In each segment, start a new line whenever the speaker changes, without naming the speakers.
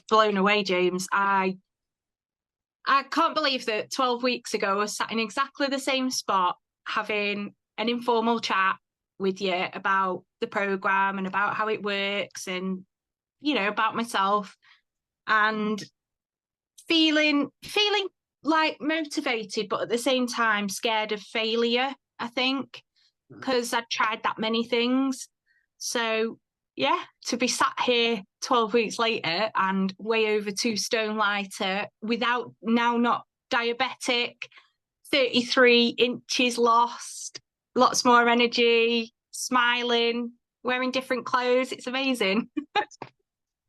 blown away, James. I can't believe that 12 weeks ago I was sat in exactly the same spot having an informal chat with you about the programme and about how it works and, about myself, and feeling like motivated, but at the same time scared of failure, I think, because I'd tried that many things. So yeah, to be sat here 12 weeks later and way over 2 stone lighter, without, now not diabetic, 33 inches lost, lots more energy, smiling, wearing different clothes. It's amazing.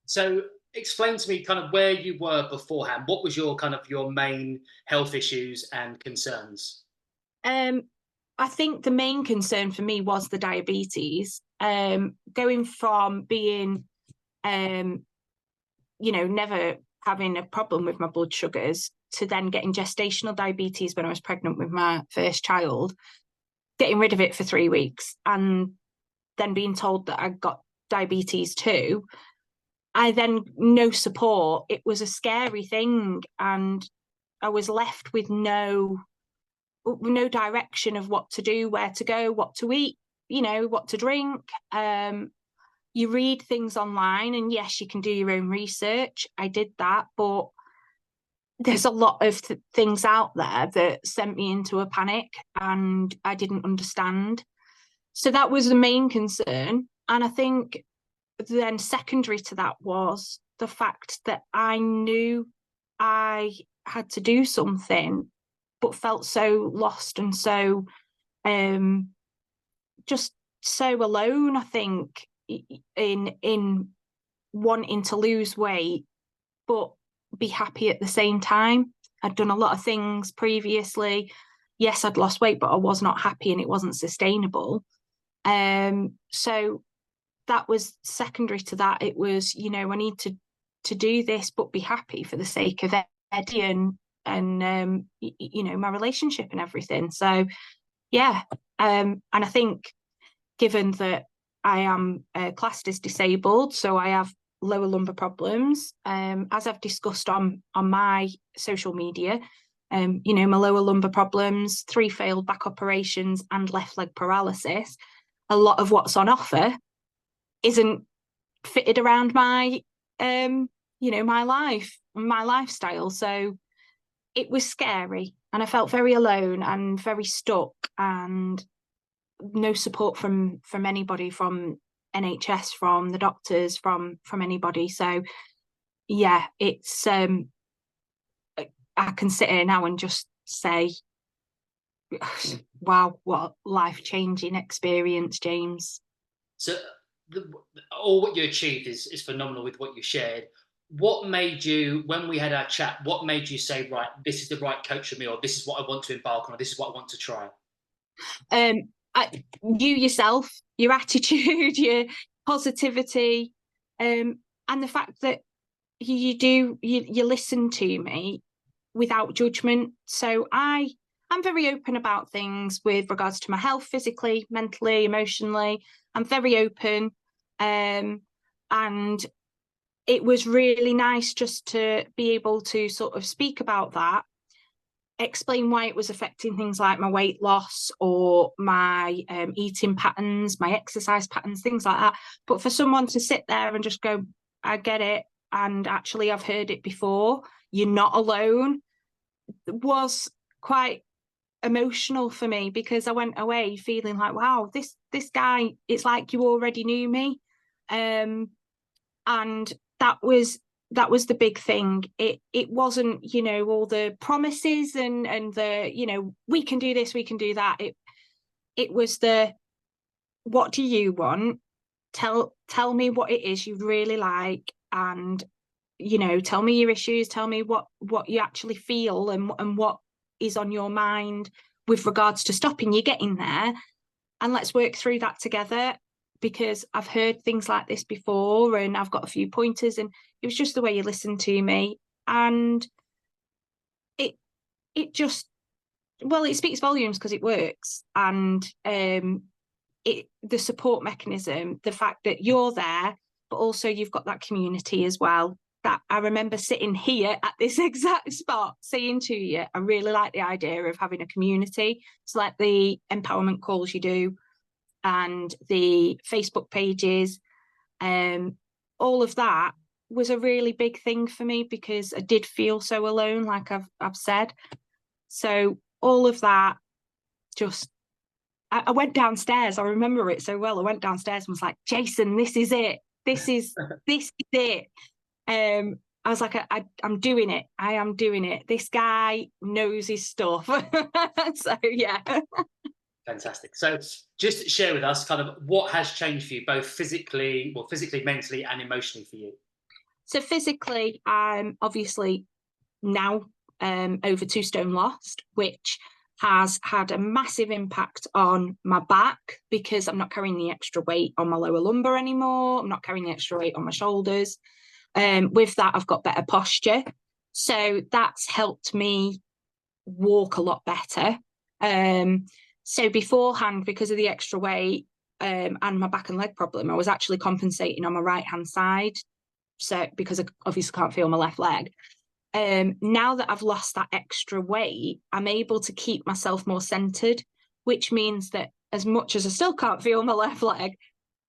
So explain to me kind of where you were beforehand. What was your kind of your main health issues and concerns?
I think the main concern for me was the diabetes. Going from being, never having a problem with my blood sugars to then getting gestational diabetes when I was pregnant with my first child, getting rid of it for 3 weeks, and then being told that I got diabetes too. I then no support. It was a scary thing, and I was left with no direction of what to do, where to go, what to eat, what to drink. You read things online, and yes, you can do your own research. I did that, but there's a lot of things out there that sent me into a panic, and I didn't understand. So that was the main concern. And I think then secondary to that was the fact that I knew I had to do something, but felt so lost and so just so alone, I think, in wanting to lose weight but be happy at the same time. I'd done a lot of things previously. Yes, I'd lost weight, but I was not happy and it wasn't sustainable. So that was secondary to that. It was, I need to do this but be happy for the sake of Eddie and my relationship and everything. So yeah, and I think given that I am classed as disabled, so I have lower lumbar problems, as I've discussed on my social media, my lower lumbar problems, 3 failed back operations and left leg paralysis. A lot of what's on offer isn't fitted around my my life, my lifestyle. So it was scary, and I felt very alone and very stuck, and no support from anybody, from NHS, from the doctors, from anybody. So yeah, it's I can sit here now and just say, wow, what life-changing experience, James.
So all what you achieved is phenomenal with what you shared. What made you, when we had our chat, what made you say, right, this is the right coach for me, or this is what I want to embark on, or this is what I want to try?
You yourself, your attitude, your positivity, and the fact that you listen to me without judgment. So I'm very open about things with regards to my health, physically, mentally, emotionally. I'm very open, and it was really nice just to be able to sort of speak about that, explain why it was affecting things like my weight loss or my eating patterns, my exercise patterns, things like that. But for someone to sit there and just go, I get it, and actually I've heard it before, you're not alone, was quite emotional for me, because I went away feeling like, wow, this guy, it's like you already knew me. And that was the big thing. It wasn't, all the promises and the, we can do this, we can do that. It was the, what do you want? Tell me what it is you really like, and tell me your issues, tell me what you actually feel, and what is on your mind with regards to stopping you getting there, and let's work through that together, because I've heard things like this before and I've got a few pointers. And it was just the way you listened to me, and it just, well, it speaks volumes because it works. And the support mechanism, the fact that you're there, but also you've got that community as well, that I remember sitting here at this exact spot saying to you, I really like the idea of having a community. It's like the empowerment calls you do and the Facebook pages, all of that was a really big thing for me because I did feel so alone, like I've said. So all of that, just I went downstairs. I remember it so well. I went downstairs and was like, Jason, this is it. This is it. I was like, I'm doing it. I am doing it. This guy knows his stuff. So yeah.
Fantastic. So just share with us kind of what has changed for you, both physically, mentally, and emotionally for you.
So physically, I'm obviously now over 2 stone lost, which has had a massive impact on my back because I'm not carrying the extra weight on my lower lumbar anymore. I'm not carrying the extra weight on my shoulders. With that, I've got better posture. So that's helped me walk a lot better. So beforehand, because of the extra weight and my back and leg problem, I was actually compensating on my right-hand side. So because I obviously can't feel my left leg. Now that I've lost that extra weight, I'm able to keep myself more centered, which means that as much as I still can't feel my left leg,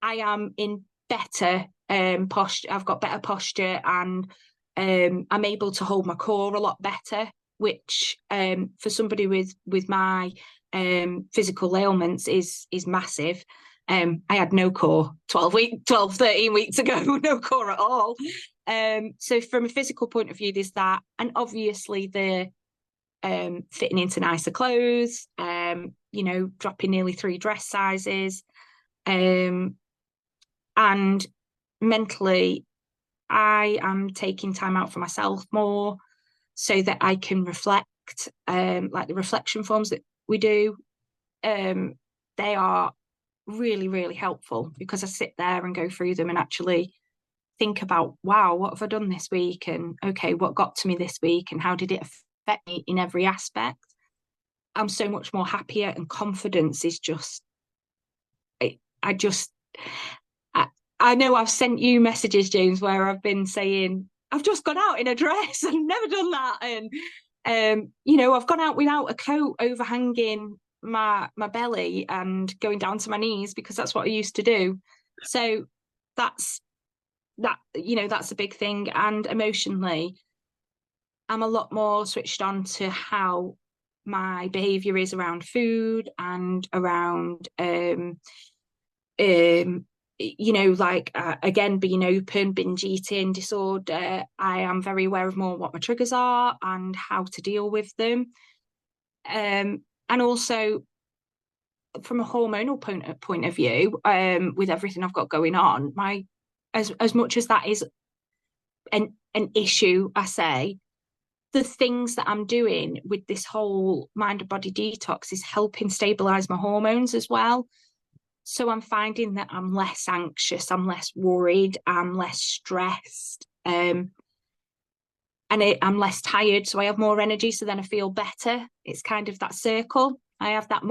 I am in better posture. I've got better posture and I'm able to hold my core a lot better, which for somebody with my physical ailments is massive. I had no core 13 weeks ago, no core at all. So from a physical point of view, there's that. And obviously the fitting into nicer clothes, dropping nearly 3 dress sizes. And mentally, I am taking time out for myself more so that I can reflect, like the reflection forms that we do. They are really, really helpful because I sit there and go through them and actually think about, wow, what have I done this week? And okay, what got to me this week? And how did it affect me in every aspect? I'm so much more happier, and confidence is just, I know I've sent you messages, James, where I've been saying, I've just gone out in a dress. I've never done that. And, I've gone out without a coat overhanging my belly and going down to my knees because that's what I used to do. So that's a big thing. And emotionally, I'm a lot more switched on to how my behavior is around food and around again, being open, binge eating disorder. I am very aware of more what my triggers are and how to deal with them. And also from a hormonal point of view, with everything I've got going on, as much as that is an issue, I say, the things that I'm doing with this whole mind and body detox is helping stabilize my hormones as well. So I'm finding that I'm less anxious, I'm less worried, I'm less stressed, I'm less tired, so I have more energy, so then I feel better. It's kind of that circle. I have that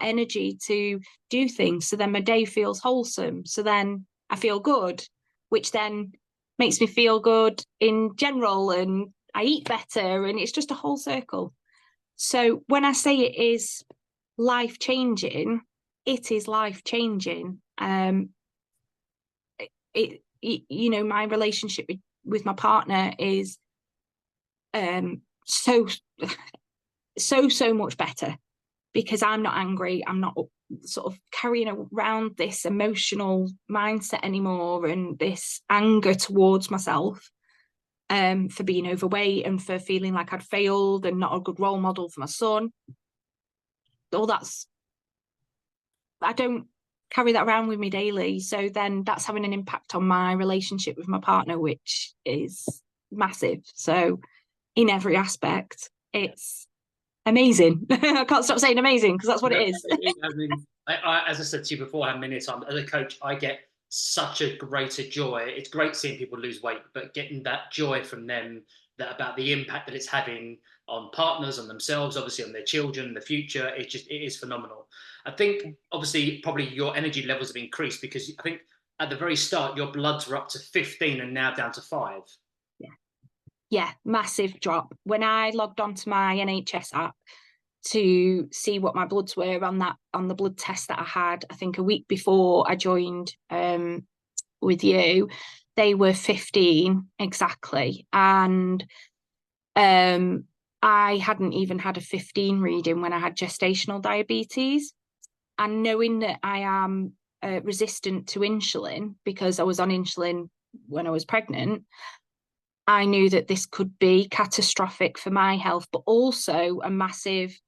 energy to do things, so then my day feels wholesome, so then I feel good, which then makes me feel good in general, and I eat better, and it's just a whole circle. So when I say it is life-changing, it is life-changing. My relationship with my partner is so much better because I'm not angry. I'm not sort of carrying around this emotional mindset anymore and this anger towards myself for being overweight and for feeling like I'd failed and not a good role model for my son. All that's, I don't carry that around with me daily. So then that's having an impact on my relationship with my partner, which is massive. So in every aspect, it's amazing. I can't stop saying amazing because that's what it is.
I mean, as I said to you before, how many times as a coach, I get such a greater joy. It's great seeing people lose weight, but getting that joy from them about the impact that it's having on partners, on themselves, obviously on their children, the future, it is phenomenal. I think obviously probably your energy levels have increased because I think at the very start your bloods were up to 15 and now down to 5.
Yeah. Yeah, massive drop. When I logged onto my NHS app to see what my bloods were on the blood test that I had, I think a week before I joined with you, they were 15 exactly. And I hadn't even had a 15 reading when I had gestational diabetes. And knowing that I am resistant to insulin because I was on insulin when I was pregnant, I knew that this could be catastrophic for my health, but also a massive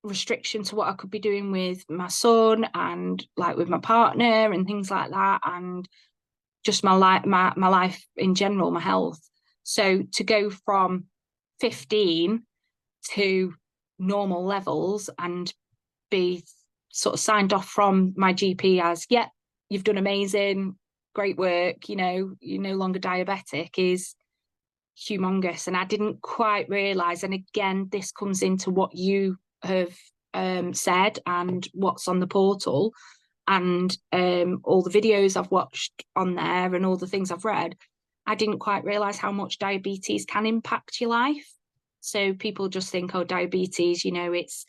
restriction to what I could be doing with my son and like with my partner and things like that, and just my life in general, my health. So to go from 15 to normal levels and be sort of signed off from my GP as, yeah, you've done amazing, great work, you're no longer diabetic, is humongous. And I didn't quite realize, and again, this comes into what you have said and what's on the portal and all the videos I've watched on there and all the things I've read, I didn't quite realize how much diabetes can impact your life. So people just think, oh, diabetes, it's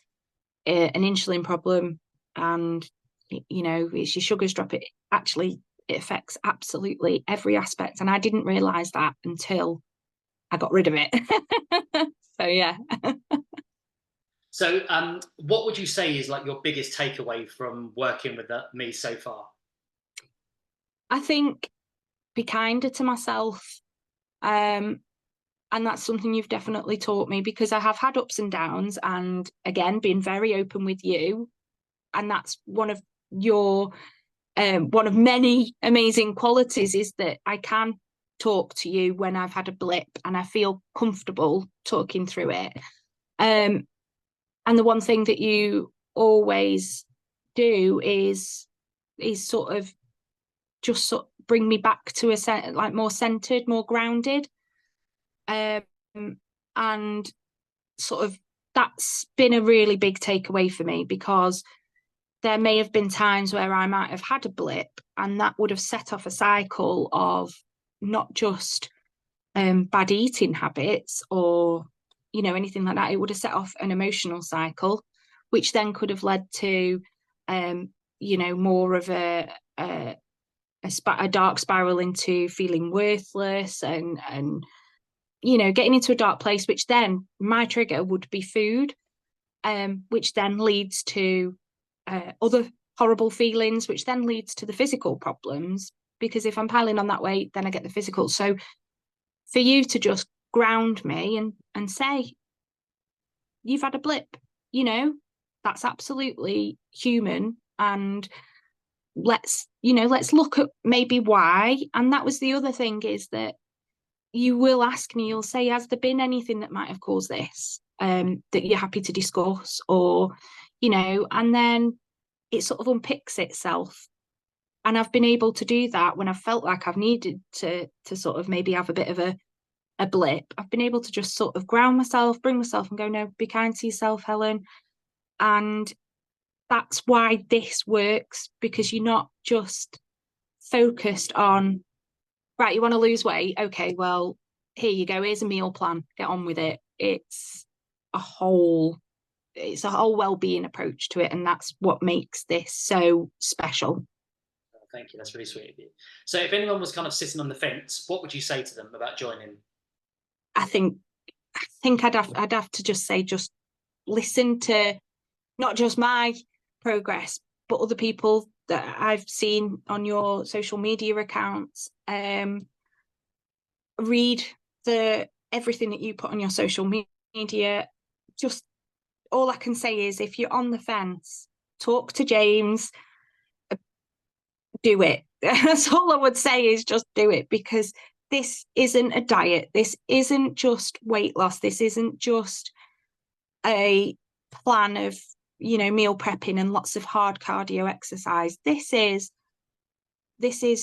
an insulin problem and, it's your sugars drop. It actually, it affects absolutely every aspect. And I didn't realize that until I got rid of it. So, yeah.
So, what would you say is like your biggest takeaway from working with me so far?
I think be kinder to myself. And that's something you've definitely taught me, because I have had ups and downs, and again, been very open with you. And that's one of many amazing qualities, is that I can talk to you when I've had a blip and I feel comfortable talking through it. And the one thing that you always do is sort of just sort of bring me back to like more centered, more grounded. And sort of that's been a really big takeaway for me, because there may have been times where I might have had a blip, and that would have set off a cycle of not just bad eating habits or anything like that. It would have set off an emotional cycle, which then could have led to more of a dark spiral into feeling worthless and getting into a dark place, which then my trigger would be food, which then leads to other horrible feelings, which then leads to the physical problems, because if I'm piling on that weight, then I get the physical. So for you to just ground me and say, you've had a blip, that's absolutely human, and let's look at maybe why. And that was the other thing, is that you will ask me, you'll say, has there been anything that might have caused this, that you're happy to discuss, or and then it sort of unpicks itself. And I've been able to do that when I've felt like I've needed to sort of maybe have a bit of a blip. I've been able to just sort of ground myself, bring myself, and go, no, be kind to yourself, Helen. And that's why this works, because you're not just focused on, right, you want to lose weight, okay, well, here you go, here's a meal plan, get on with it. It's a whole well-being approach to it, and that's what makes this so special.
Thank you, that's really sweet of you. So if anyone was kind of sitting on the fence, what would you say to them about joining?
I think I'd have to just say, just listen to not just my progress, but other people that I've seen on your social media accounts. Read everything that you put on your social media. Just all I can say is, if you're on the fence, talk to James, do it. That's all I would say, is just do it, because this isn't a diet. This isn't just weight loss. This isn't just a plan of, meal prepping and lots of hard cardio exercise. This is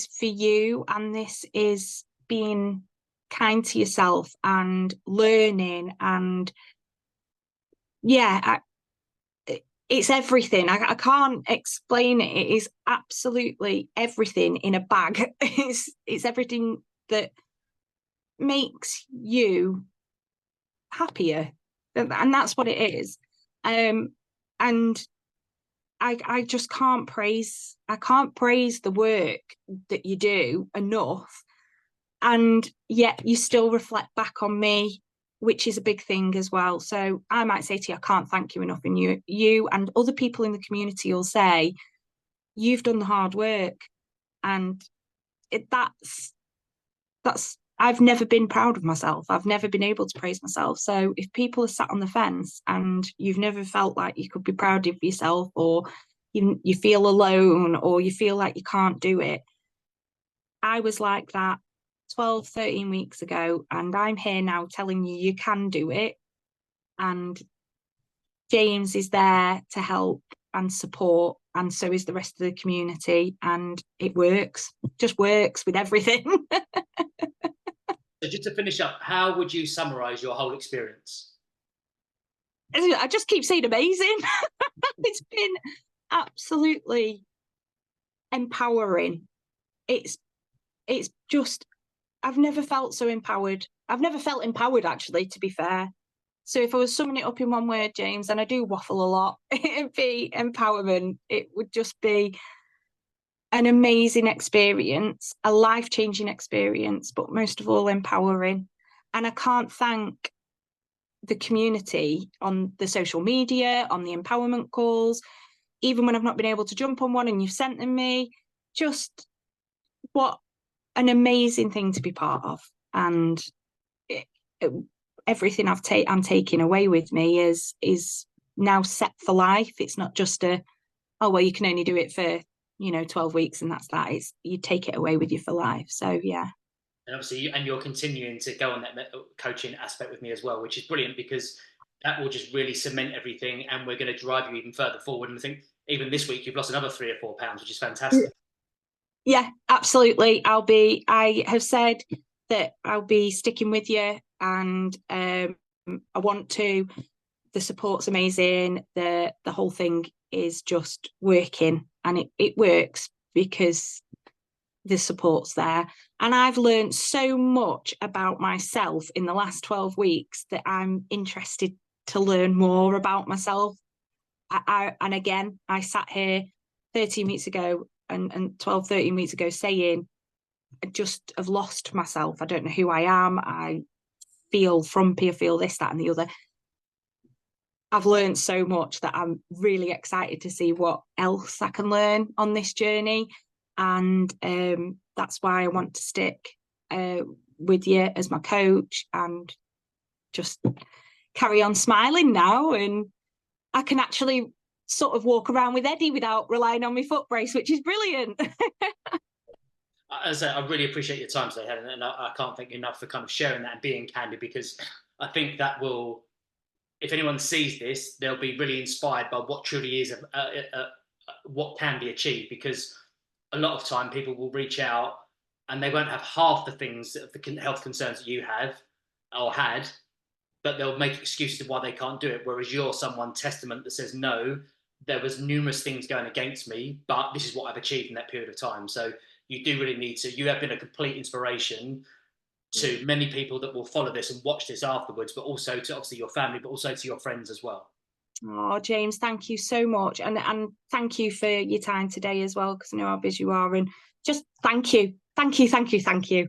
for you, and this is being kind to yourself and learning. And yeah, it's everything. I can't explain it. It is absolutely everything in a bag. It's everything that makes you happier, and that's what it is. And I just can't praise the work that you do enough, and yet you still reflect back on me, which is a big thing as well. So I might say to you, I can't thank you enough, and you and other people in the community will say you've done the hard work, and that's I've never been proud of myself. I've never been able to praise myself. So if people are sat on the fence and you've never felt like you could be proud of yourself, or you feel alone, or you feel like you can't do it, I was like that 12, 13 weeks ago, and I'm here now telling you you can do it. And James is there to help and support, and so is the rest of the community, and it works, just works with everything.
So just to finish up, how would you summarize your whole experience?
I just keep saying amazing. It's been absolutely empowering. It's just, I've never felt so empowered. I've never felt empowered, actually, to be fair. So if I was summing it up in one word, James, and I do waffle a lot, it'd be empowerment. It would just be an amazing experience, a life-changing experience, but most of all, empowering. And I can't thank the community on the social media, on the empowerment calls, even when I've not been able to jump on one and you've sent them me. Just what an amazing thing to be part of. And everything I'm taking away with me is now set for life. It's not just oh well, you can only do it for 12 weeks and that's that. It's you take it away with you for life. So yeah.
And obviously, you're continuing to go on that coaching aspect with me as well, which is brilliant, because that will just really cement everything, and we're going to drive you even further forward. And I think even this week you've lost another 3 or 4 pounds, which is fantastic.
Yeah, absolutely. I have said that I'll be sticking with you, and I want to. The support's amazing. The whole thing is just working, and it works because the support's there. And I've learned so much about myself in the last 12 weeks that I'm interested to learn more about myself. And again, I sat here 13 weeks ago and 12, 13 weeks ago saying, I just have lost myself. I don't know who I am. I feel frumpy, I feel this, that, and the other. I've learned so much that I'm really excited to see what else I can learn on this journey. And that's why I want to stick with you as my coach and just carry on smiling now. And I can actually sort of walk around with Eddie without relying on my foot brace, which is brilliant.
As I say, I really appreciate your time today, Helen, and I can't thank you enough for kind of sharing that and being candid, because I think that will, if anyone sees this, they'll be really inspired by what truly is what can be achieved. Because a lot of time people will reach out and they won't have half the things, the health concerns that you have or had, but they'll make excuses of why they can't do it. Whereas you're someone testament that says, no, there was numerous things going against me, but this is what I've achieved in that period of time. So you do really need to, you have been a complete inspiration to many people that will follow this and watch this afterwards, but also to obviously your family, but also to your friends as well.
Oh, James, thank you so much. And thank you for your time today as well, because I know how busy you are. And just thank you. Thank you, thank you, thank you.